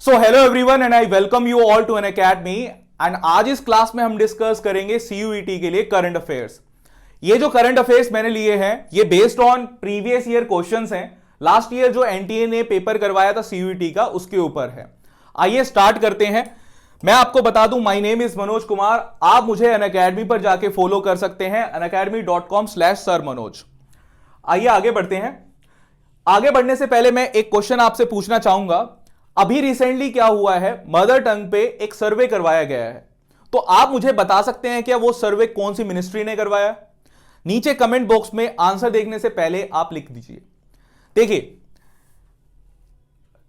So hello everyone and I welcome you all to an academy. And आज इस class में हम discuss करेंगे सीयूईटी के लिए करंट अफेयर्स। ये जो करंट अफेयर्स मैंने लिए हैं ये based on previous year questions हैं। लास्ट ईयर जो एनटीए ने पेपर करवाया था सीयूईटी का उसके ऊपर है। आइए स्टार्ट करते हैं। मैं आपको बता दूं my name is Manoj Kumar. आप मुझे अन अकेडमी पर जाके फॉलो कर सकते हैं unacademy.com/sirmanoj। आइए आगे बढ़ते हैं। आगे बढ़ने से पहले मैं एक क्वेश्चन आपसे पूछना चाहूंगा। अभी रिसेंटली क्या हुआ है, मदर टंग पे एक सर्वे करवाया गया है, तो आप मुझे बता सकते हैं क्या वो सर्वे कौन सी मिनिस्ट्री ने करवाया? नीचे कमेंट बॉक्स में आंसर देखने से पहले आप लिख दीजिए। देखिए,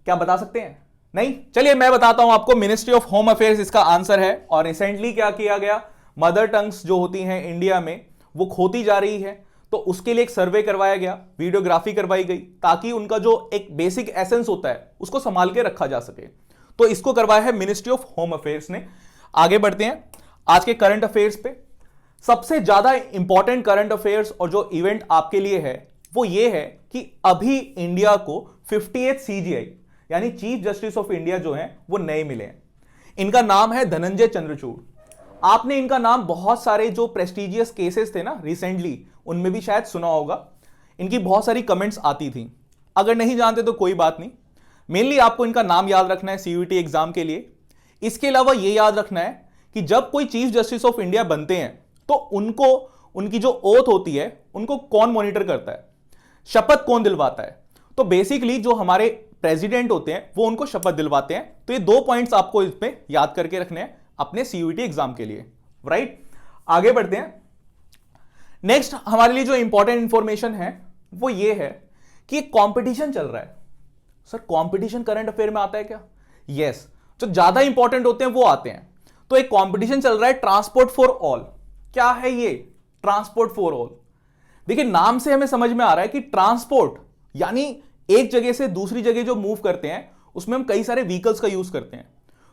क्या बता सकते हैं? नहीं? चलिए मैं बताता हूं आपको। मिनिस्ट्री ऑफ होम अफेयर्स इसका आंसर है। और रिसेंटली क्या किया गया, मदर टंग्स जो होती हैं इंडिया में वो खोती जा रही है, तो उसके लिए एक सर्वे करवाया गया, वीडियोग्राफी करवाई गई, ताकि उनका जो एक बेसिक एसेंस होता है उसको संभाल के रखा जा सके। तो इसको करवाया है मिनिस्ट्री ऑफ होम अफेयर्स ने। आगे बढ़ते हैं आज के करंट अफेयर्स पे। सबसे ज्यादा इंपॉर्टेंट करंट अफेयर्स और जो इवेंट आपके लिए है वो ये है कि अभी इंडिया को 58 सीजीआई यानी चीफ जस्टिस ऑफ इंडिया जो है वो नए मिले हैं। इनका नाम है धनंजय चंद्रचूड़। आपने इनका नाम बहुत सारे जो प्रेस्टिजियस केसेस थे ना रिसेंटली, उनमें भी शायद सुना होगा। इनकी बहुत सारी कमेंट्स आती थी। अगर नहीं जानते तो कोई बात नहीं, मेनली आपको इनका नाम याद रखना है सीयूईटी एग्जाम के लिए। इसके अलावा यह याद रखना है कि जब कोई चीफ जस्टिस ऑफ इंडिया बनते हैं तो उनको उनकी जो ओथ होती है उनको कौन मॉनिटर करता है, शपथ कौन दिलवाता है? तो बेसिकली जो हमारे प्रेसिडेंट होते हैं वो उनको शपथ दिलवाते हैं। तो ये दो पॉइंट्स आपको इसमें याद करके रखने हैं अपने सीयूईटी एग्जाम के लिए, राइट? आगे बढ़ते हैं। नेक्स्ट हमारे लिए जो इंपॉर्टेंट इंफॉर्मेशन है वो ये है कि एक कंपटीशन चल रहा है। सर कंपटीशन करंट अफेयर में आता है क्या? यस, जो ज्यादा इंपॉर्टेंट होते हैं वो आते हैं। तो एक कंपटीशन चल रहा है ट्रांसपोर्ट फॉर ऑल। क्या है ये ट्रांसपोर्ट फॉर ऑल? देखिए, नाम से हमें समझ में आ रहा है कि ट्रांसपोर्ट यानी एक जगह से दूसरी जगह जो मूव करते हैं उसमें हम कई सारे व्हीकल्स का यूज करते हैं।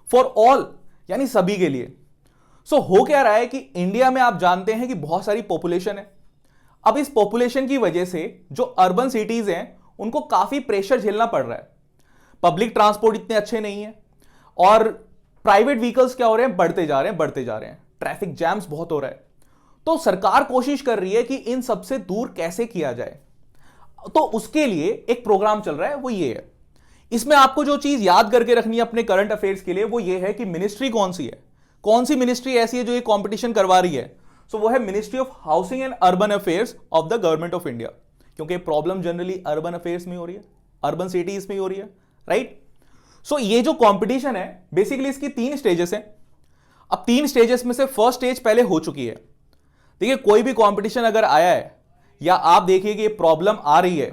फॉर ऑल यानी सभी के लिए। सो हो क्या रहा है कि इंडिया में आप जानते हैं कि बहुत सारी पॉपुलेशन है। अब इस पॉपुलेशन की वजह से जो अर्बन सिटीज हैं उनको काफी प्रेशर झेलना पड़ रहा है। पब्लिक ट्रांसपोर्ट इतने अच्छे नहीं है और प्राइवेट व्हीकल्स क्या हो रहे हैं, बढ़ते जा रहे हैं। ट्रैफिक जैम्स बहुत हो रहा है। तो सरकार कोशिश कर रही है कि इन सबसे दूर कैसे किया जाए। तो उसके लिए एक प्रोग्राम चल रहा है, वो ये है। इसमें आपको जो चीज याद करके रखनी है अपने करंट अफेयर्स के लिए वो ये है कि मिनिस्ट्री कौन सी है, कौन सी मिनिस्ट्री ऐसी है जो ये कंपटीशन करवा रही है। सो वो है ministry of housing and urban affairs of the government of India. क्योंकि प्रॉब्लम जनरली अर्बन अफेयर्स में हो रही है, अर्बन सिटीज में हो रही है, राइट? सो ये जो कंपटीशन है बेसिकली इसकी 3 स्टेजेस हैं। अब 3 स्टेजेस में से फर्स्ट स्टेज पहले हो चुकी है। देखिए, कोई भी कंपटीशन अगर आया है या आप देखिए कि ये प्रॉब्लम आ रही है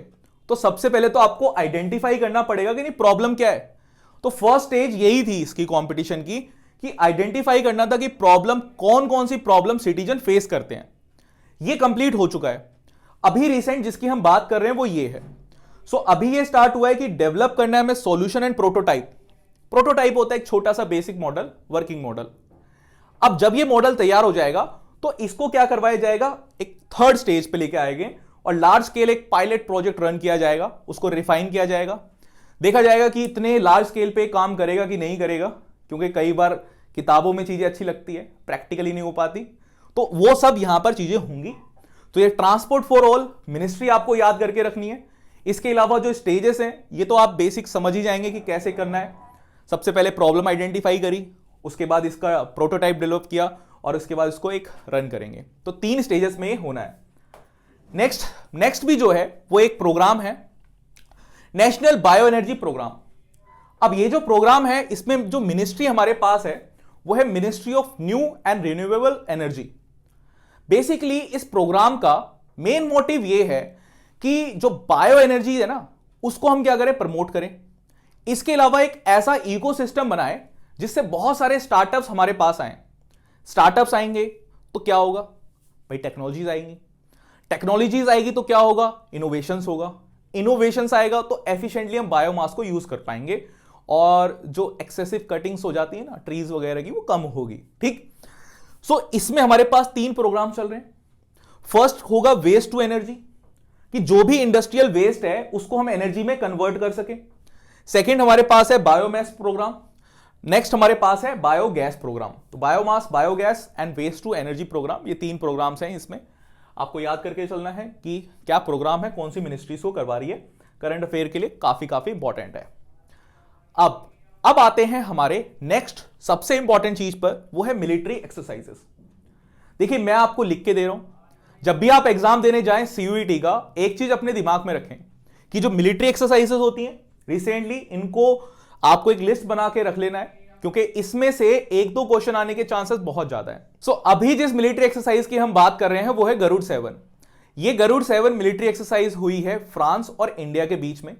तो सबसे पहले तो आपको आइडेंटिफाई करना पड़ेगा कि नहीं प्रॉब्लम क्या है। तो फर्स्ट स्टेज यही थी इसकी कंपटीशन की कि आइडेंटिफाई करना था कि प्रॉब्लम कौन कौन सी प्रॉब्लम सिटीजन फेस करते हैं। ये कंप्लीट हो चुका है। अभी रिसेंट जिसकी हम बात कर रहे हैं वो ये है। सो अभी ये स्टार्ट हुआ है कि डेवलप करना है हमें सॉल्यूशन एंड प्रोटोटाइप। प्रोटोटाइप होता है एक छोटा सा बेसिक मॉडल, वर्किंग मॉडल। अब जब ये मॉडल तैयार हो जाएगा तो इसको क्या करवाया जाएगा, एक थर्ड स्टेज पे लेके आएंगे और लार्ज स्केल एक पायलट प्रोजेक्ट रन किया जाएगा, उसको रिफाइन किया जाएगा, देखा जाएगा कि इतने लार्ज स्केल पे काम करेगा कि नहीं करेगा। क्योंकि कई बार किताबों में चीजें अच्छी लगती है, प्रैक्टिकली नहीं हो पाती, तो वो सब यहां पर चीजें होंगी। तो ये ट्रांसपोर्ट फॉर ऑल मिनिस्ट्री आपको याद करके रखनी है। इसके अलावा जो स्टेजेस हैं ये तो आप बेसिक समझ ही जाएंगे कि कैसे करना है। सबसे पहले प्रॉब्लम आइडेंटिफाई करी, उसके बाद इसका प्रोटोटाइप डेवलप किया और उसके बाद इसको एक रन करेंगे। तो 3 स्टेजेस में होना है। नेक्स्ट भी जो है वो एक प्रोग्राम है, नेशनल बायो एनर्जी प्रोग्राम। अब ये जो प्रोग्राम है इसमें जो मिनिस्ट्री हमारे पास है वो है ministry of new and renewable energy. Basically इस प्रोग्राम का मेन मोटिव ये है कि जो बायो एनर्जी है ना उसको हम क्या करें, प्रमोट करें। इसके अलावा एक ऐसा इकोसिस्टम बनाए जिससे बहुत सारे स्टार्टअप्स हमारे पास आए। स्टार्टअप्स आएंगे तो क्या होगा भाई, टेक्नोलॉजीज आएगी तो क्या होगा, इनोवेशंस होगा। इनोवेशंस आएगा तो एफिशिएंटली हम बायोमास को यूज कर पाएंगे और जो एक्सेसिव कटिंग्स हो जाती है ना ट्रीज वगैरह की वो कम होगी, ठीक? सो इसमें हमारे पास 3 प्रोग्राम चल रहे हैं। फर्स्ट होगा वेस्ट टू एनर्जी, कि जो भी इंडस्ट्रियल वेस्ट है उसको हम एनर्जी में कन्वर्ट कर सके। सेकंड हमारे पास है बायोमास प्रोग्राम। नेक्स्ट हमारे पास है बायोगैस प्रोग्राम। तो biomass, biogas and waste to energy programme, ये 3 प्रोग्राम्स हैं। इसमें आपको याद करके चलना है कि क्या प्रोग्राम है, कौन सी मिनिस्ट्रीज को करवा रही है, करंट अफेयर के लिए काफी इंपॉर्टेंट है। अब आते हैं हमारे नेक्स्ट सबसे इंपॉर्टेंट चीज पर, वो है मिलिट्री एक्सरसाइजेस। देखिए मैं आपको लिख के दे रहा हूं, जब भी आप एग्जाम देने जाएं सीयूईटी का, एक चीज अपने दिमाग में रखें कि जो मिलिट्री एक्सरसाइजेस होती हैं रिसेंटली, इनको आपको एक लिस्ट बना के रख लेना है, क्योंकि इसमें से 1-2 क्वेश्चन आने के चांसेस बहुत ज्यादा है। सो अभी जिस मिलिट्री एक्सरसाइज की हम बात कर रहे हैं वो है गरुड़ 7। ये गरुड़ 7 मिलिट्री एक्सरसाइज हुई है फ्रांस और इंडिया के बीच में।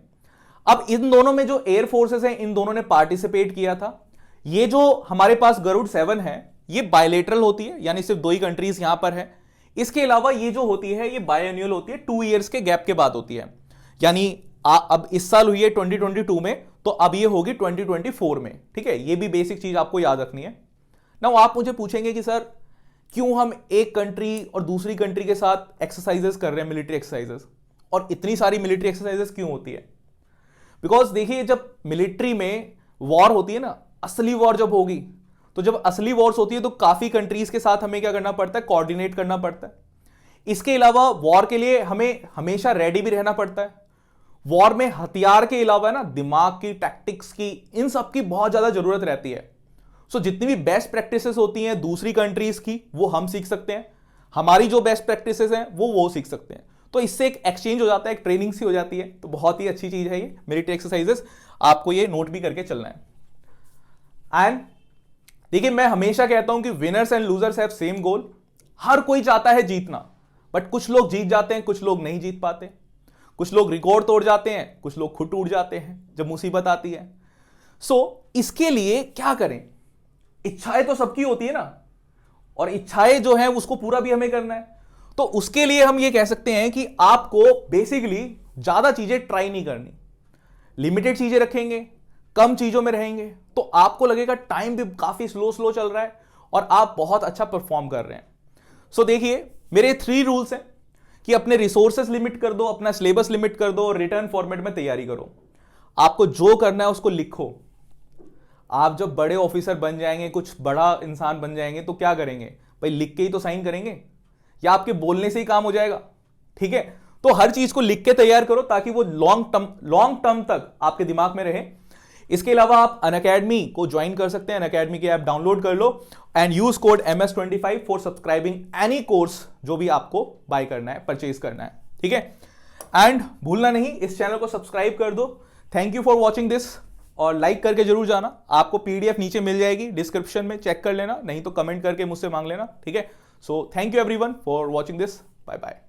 अब इन दोनों में जो एयर फोर्सेस हैं, इन दोनों ने पार्टिसिपेट किया था। ये जो हमारे पास गरुड़ 7 है, ये बायलेटरल होती है, यानी सिर्फ 2 ही कंट्रीज यहां पर है। इसके अलावा ये जो होती है ये बायएनुअल होती है, 2 ईयर्स के गैप के बाद होती है। यानी अब इस साल हुई है 2022 में, तो अब ये होगी 2024 में। ठीक है, ये भी बेसिक चीज आपको याद रखनी है ना। आप मुझे पूछेंगे कि सर क्यों हम एक कंट्री और दूसरी कंट्री के साथ एक्सरसाइजेस कर रहे हैं, मिलिट्री एक्सरसाइजेस, और इतनी सारी मिलिट्री एक्सरसाइजेस क्यों होती है? बिकॉज देखिए जब मिलिट्री में वॉर होती है ना, असली वॉर जब होगी, तो जब असली वॉर्स होती है तो काफी कंट्रीज के साथ हमें क्या करना पड़ता है, कोऑर्डिनेट करना पड़ता है। इसके अलावा वॉर के लिए हमें हमेशा रेडी भी रहना पड़ता है। वॉर में हथियार के अलावा ना दिमाग की, टैक्टिक्स की, इन सब की बहुत ज्यादा जरूरत रहती है। सो जितनी भी बेस्ट प्रैक्टिसेस होती हैं दूसरी कंट्रीज की, वो हम सीख सकते हैं, हमारी जो बेस्ट प्रैक्टिसेस हैं वो सीख सकते हैं। तो इससे एक एक्सचेंज हो जाता है, एक ट्रेनिंग सी हो जाती है। तो बहुत ही अच्छी चीज है ये मिलिट्री एक्सरसाइजेस, आपको ये नोट भी करके चलना है। एंड देखिए मैं हमेशा कहता हूं कि winners and losers have same goal. हर कोई चाहता है जीतना, बट कुछ लोग जीत जाते हैं, कुछ लोग नहीं जीत पाते। कुछ लोग रिकॉर्ड तोड़ जाते हैं, कुछ लोग खुद टूट जाते हैं जब मुसीबत आती है। सो इसके लिए क्या करें? इच्छाएं तो सबकी होती है ना, और इच्छाएं जो हैं उसको पूरा भी हमें करना है। तो उसके लिए हम ये कह सकते हैं कि आपको बेसिकली ज्यादा चीजें ट्राई नहीं करनी, लिमिटेड चीजें रखेंगे, कम चीजों में रहेंगे, तो आपको लगेगा टाइम भी काफी स्लो चल रहा है और आप बहुत अच्छा परफॉर्म कर रहे हैं। सो देखिए मेरे 3 रूल्स हैं कि अपने रिसोर्सेस लिमिट कर दो, अपना सिलेबस लिमिट कर दो और रिटर्न फॉर्मेट में तैयारी करो। आपको जो करना है उसको लिखो। आप जब बड़े ऑफिसर बन जाएंगे, कुछ बड़ा इंसान बन जाएंगे, तो क्या करेंगे भाई? लिख के ही तो साइन करेंगे, या आपके बोलने से ही काम हो जाएगा? ठीक है, तो हर चीज को लिख के तैयार करो ताकि वो लॉन्ग टर्म तक आपके दिमाग में रहे। इसके अलावा आप अनअकैडमी को ज्वाइन कर सकते हैं, अनअकैडमी की ऐप डाउनलोड कर लो and use code MS25 for subscribing any course जो भी आपको बाय करना है, परचेज करना है। ठीक है, एंड भूलना नहीं इस चैनल को सब्सक्राइब कर दो। Thank you for watching this, और लाइक करके जरूर जाना। आपको PDF नीचे मिल जाएगी डिस्क्रिप्शन में, चेक कर लेना, नहीं तो कमेंट करके मुझसे मांग लेना। ठीक है, so thank you everyone for watching this, bye bye.